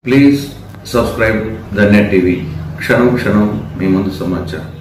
Please subscribe the net TV. క్షణం క్షణం మీ ముందు సమాచారం.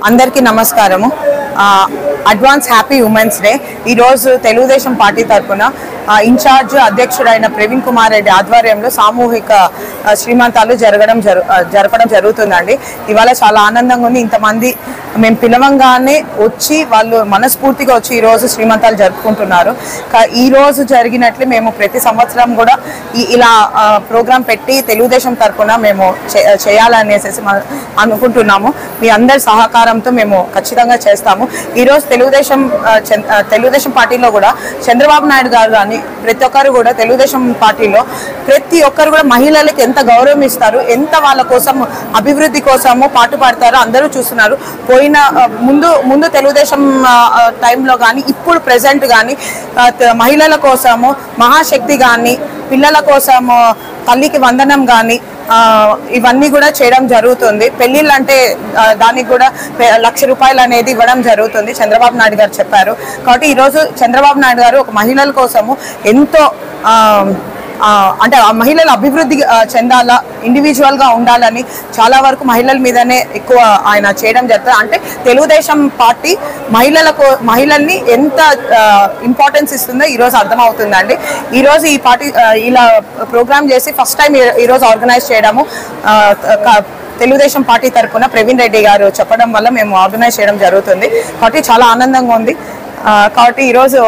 అందరికీ నమస్కారము. Advance happy women's day. ఈరోజు తెలుగుదేశం పార్టీ తరఫున ఇన్ఛార్జ్ అధ్యక్షుడైన ప్రవీణ్ కుమార్ రెడ్డి ఆధ్వర్యంలో సామూహిక శ్రీమంతాలు జరపడం జరుగుతుందండి. ఇవాళ చాలా ఆనందంగా ఉంది. ఇంతమంది మేము పిలవంగానే వచ్చి వాళ్ళు మనస్ఫూర్తిగా వచ్చి ఈరోజు శ్రీమంతాలు జరుపుకుంటున్నారు. ఈరోజు జరిగినట్లు మేము ప్రతి సంవత్సరం కూడా ఇలా ప్రోగ్రాం పెట్టి తెలుగుదేశం తరఫున మేము చేయాలనేసి అనుకుంటున్నాము. మీ అందరి సహకారంతో మేము ఖచ్చితంగా చేస్తాము. ఈరోజు తెలుగుదేశం పార్టీలో కూడా చంద్రబాబు నాయుడు గారు కానీ ప్రతి ఒక్కరు కూడా తెలుగుదేశం పార్టీలో ప్రతి ఒక్కరు కూడా మహిళలకు ఎంత గౌరవం ఇస్తారు, ఎంత వాళ్ళ కోసం అభివృద్ధి కోసము పాటుపడతారో అందరూ చూస్తున్నారు. ముందు తెలుగుదేశం టైంలో కానీ ఇప్పుడు ప్రెసెంట్ కానీ మహిళల కోసము మహాశక్తి కానీ పిల్లల కోసము తల్లికి వందనం కానీ ఇవన్నీ కూడా చేయడం జరుగుతుంది. పెళ్ళిళ్ళు అంటే దానికి కూడా ₹1,00,000 అనేది ఇవ్వడం జరుగుతుంది చంద్రబాబు నాయుడు గారు చెప్పారు. కాబట్టి ఈరోజు చంద్రబాబు నాయుడు గారు ఒక మహిళల కోసము ఎంతో అంటే ఆ మహిళల అభివృద్ధి చెందాలా, ఇండివిజువల్గా ఉండాలని చాలా వరకు మహిళల మీదనే ఎక్కువ ఆయన చేయడం జరుగుతుంది. అంటే తెలుగుదేశం పార్టీ మహిళల్ని ఎంత ఇంపార్టెన్స్ ఇస్తుందో ఈరోజు అర్థమవుతుందండి. ఈరోజు ఈ పార్టీ ఇలా ప్రోగ్రామ్ చేసి ఫస్ట్ టైం ఈరోజు ఆర్గనైజ్ చేయడము తెలుగుదేశం పార్టీ తరఫున ప్రవీణ్ రెడ్డి గారు చెప్పడం వల్ల మేము ఆర్గనైజ్ చేయడం జరుగుతుంది. కాబట్టి చాలా ఆనందంగా ఉంది. కాబట్టి ఈరోజు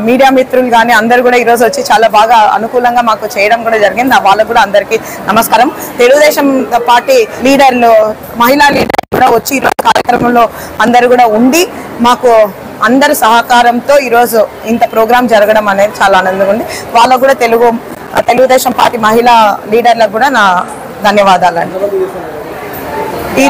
మీడియా మిత్రులు కానీ అందరూ కూడా ఈరోజు వచ్చి చాలా బాగా అనుకూలంగా మాకు చేయడం కూడా జరిగింది. వాళ్ళకు కూడా అందరికీ నమస్కారం. తెలుగుదేశం పార్టీ లీడర్లు, మహిళా లీడర్లు కూడా వచ్చి ఈరోజు కార్యక్రమంలో అందరూ కూడా ఉండి మాకు అందరి సహకారంతో ఈరోజు ఇంత ప్రోగ్రాం జరగడం అనేది చాలా ఆనందంగా ఉంది. వాళ్ళకు కూడా తెలుగుదేశం పార్టీ మహిళా లీడర్లకు కూడా నా ధన్యవాదాలండి. ఈ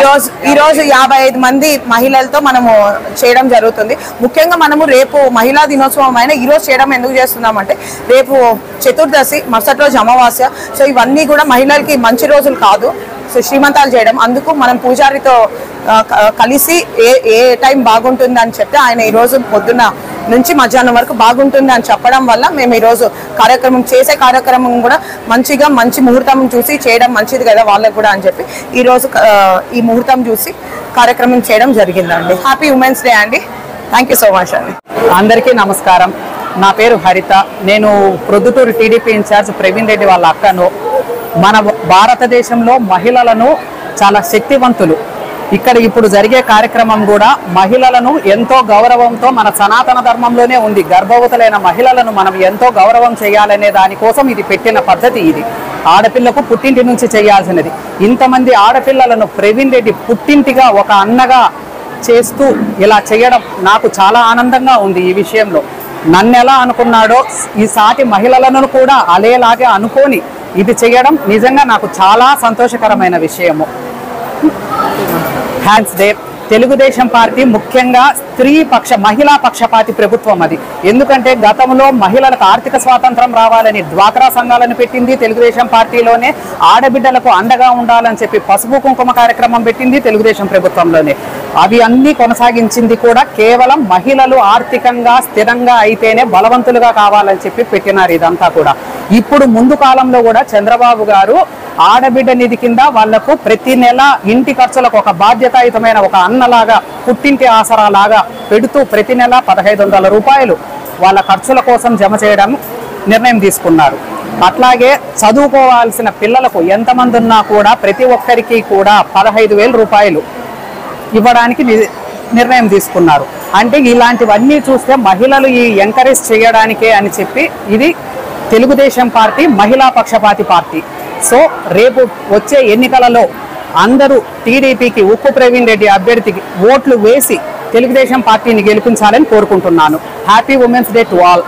రోజు 55 మంది మహిళలతో మనము చేయడం జరుగుతుంది. ముఖ్యంగా మనము రేపు మహిళా దినోత్సవం అయినా ఈరోజు చేయడం ఎందుకు చేస్తున్నామంటే రేపు చతుర్దశి, మరుసటి రోజు అమావాస్య. సో ఇవన్నీ కూడా మహిళలకి మంచి రోజులు కాదు. సో శ్రీమంతాలు చేయడం, అందుకు మనం పూజారితో కలిసి ఏ టైం బాగుంటుంది అని చెప్తే ఆయన ఈరోజు పొద్దున్న నుంచి మధ్యాహ్నం వరకు బాగుంటుంది అని చెప్పడం వల్ల మేము ఈరోజు కార్యక్రమం కూడా మంచి ముహూర్తం చూసి చేయడం మంచిది కదా వాళ్ళకు కూడా అని చెప్పి ఈరోజు ఈ ముహూర్తం చూసి కార్యక్రమం చేయడం జరిగిందండి. హ్యాపీ ఉమెన్స్ డే అండి. థ్యాంక్ యూ సో మచ్ అండి. అందరికీ నమస్కారం. నా పేరు హరిత. నేను ప్రొద్దుటూరు టీడీపీ ఇన్ఛార్జ్ ప్రవీణ్ రెడ్డి వాళ్ళ అక్కను. మన భారతదేశంలో మహిళలను చాలా శక్తివంతులు. ఇక్కడ ఇప్పుడు జరిగే కార్యక్రమం కూడా మహిళలను ఎంతో గౌరవంతో, మన సనాతన ధర్మంలోనే ఉంది, గర్భవతులైన మహిళలను మనం ఎంతో గౌరవం చేయాలనే దానికోసం ఇది పెట్టిన పద్ధతి. ఇది ఆడపిల్లకు పుట్టింటి నుంచి చేయాల్సినది. ఇంతమంది ఆడపిల్లలను ప్రవీణ్ రెడ్డి పుట్టింటిగా ఒక అన్నగా చేస్తూ ఇలా చేయడం నాకు చాలా ఆనందంగా ఉంది. ఈ విషయంలో నన్ను ఎలా అనుకున్నాడో ఈ సాటి మహిళలను కూడా అలేలాగే అనుకొని ఇది చేయడం నిజంగా నాకు చాలా సంతోషకరమైన విషయము. Hands day. తెలుగుదేశం పార్టీ ముఖ్యంగా మహిళా పక్షపాతి ప్రభుత్వం అది. ఎందుకంటే గతంలో మహిళలకు ఆర్థిక స్వాతంత్రం రావాలని డ్వాక్రా సంఘాలను పెట్టింది తెలుగుదేశం పార్టీలోనే. ఆడబిడ్డలకు అండగా ఉండాలని చెప్పి పసుపు కుంకుమ కార్యక్రమం పెట్టింది తెలుగుదేశం ప్రభుత్వంలోనే. అవి అన్నీ కొనసాగించింది కూడా కేవలం మహిళలు ఆర్థికంగా స్థిరంగా అయితేనే బలవంతులుగా కావాలని చెప్పి పెట్టినారు ఇదంతా కూడా. ఇప్పుడు ముందు కాలంలో కూడా చంద్రబాబు గారు ఆడబిడ్డ నిధి కింద వాళ్లకు ప్రతి నెల ఇంటి ఖర్చులకు ఒక బాధ్యతాయుతమైన ఒక అన్నలాగా, పుట్టింటి ఆసరాలాగా పెడుతూ ప్రతి నెల 1500 రూపాయలు వాళ్ళ ఖర్చుల కోసం జమ చేయడం నిర్ణయం తీసుకున్నారు. అట్లాగే చదువుకోవాల్సిన పిల్లలకు ఎంతమంది ఉన్నా కూడా ప్రతి ఒక్కరికి కూడా 15,000 రూపాయలు ఇవ్వడానికి నిర్ణయం తీసుకున్నారు. అంటే ఇలాంటివన్నీ చూస్తే మహిళలు ఈ ఎంకరేజ్ చేయడానికే అని చెప్పి ఇది తెలుగుదేశం పార్టీ మహిళా పక్షపాతి పార్టీ. సో రేపు వచ్చే ఎన్నికలలో అందరూ టీడీపీకి ఉక్కు ప్రవీణ్ రెడ్డి అభ్యర్థికి ఓట్లు వేసి తెలుగుదేశం పార్టీని గెలిపించాలని కోరుకుంటున్నాను. Happy women's day to all.